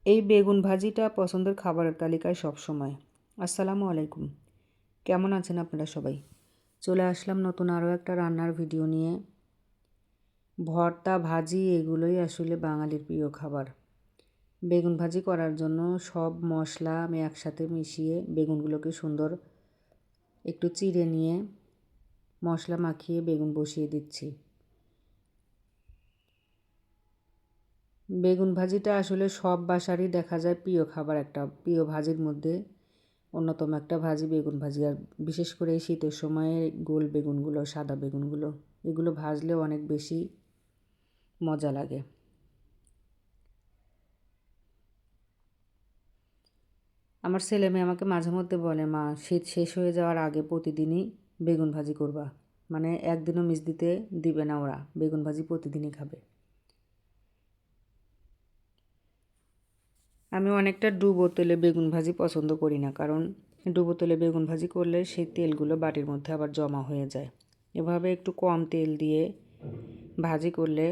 এই বেগুন ভাজিটা পছন্দের খাবারের তালিকায় সবসময়। আসসালামু আলাইকুম, কেমন আছেন আপনারা সবাই? চলে আসলাম নতুন আরও একটা রান্নার ভিডিও নিয়ে। ভর্তা ভাজি এগুলোই আসলে বাঙালির প্রিয় খাবার। বেগুন ভাজি করার জন্য সব মশলা আমি একসাথে মিশিয়ে বেগুনগুলোকে সুন্দর একটু চিড়ে নিয়ে মশলা মাখিয়ে বেগুন বসিয়ে দিচ্ছি। বেগুন ভাজিটা আসলে সব বাসারই দেখা যায় প্রিয় খাবার, একটা প্রিয় ভাজির মধ্যে অন্যতম একটা ভাজি বেগুন ভাজি। আর বিশেষ করে এই শীতের সময়ে গোল বেগুনগুলো, সাদা বেগুনগুলো, এগুলো ভাজলেও অনেক বেশি মজা লাগে। আমার ছেলে মেয়ে আমাকে মাঝে মধ্যে বলে, মা শীত শেষ হয়ে যাওয়ার আগে প্রতিদিনই বেগুন ভাজি করবা, মানে একদিনও মিস দিতে দিবে না, ওরা বেগুন ভাজি প্রতিদিনই খাবে। আমি অনেকটা ডুবো তেলে বেগুন ভাজি পছন্দ করি না, কারণ ডুবো তেলে বেগুন ভাজি করলে সেই তেলগুলো বাটির মধ্যে আবার জমা হয়ে যায়। এভাবে একটু কম তেল দিয়ে ভাজি করলে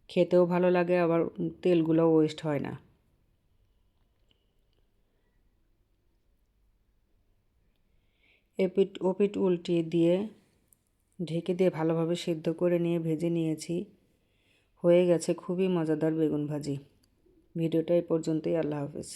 খেতেও ভালো লাগে, আবার তেলগুলো ওয়েস্ট হয় না। এপিট ওপিট উল্টিয়ে দিয়ে ঢেকে দিয়ে ভালোভাবে সিদ্ধ করে নিয়ে ভেজে নিয়েছি। হয়ে গেছে খুবই মজাদার বেগুন ভাজি। ভিডিওটা এই পর্যন্তই। আল্লাহ হাফেজ।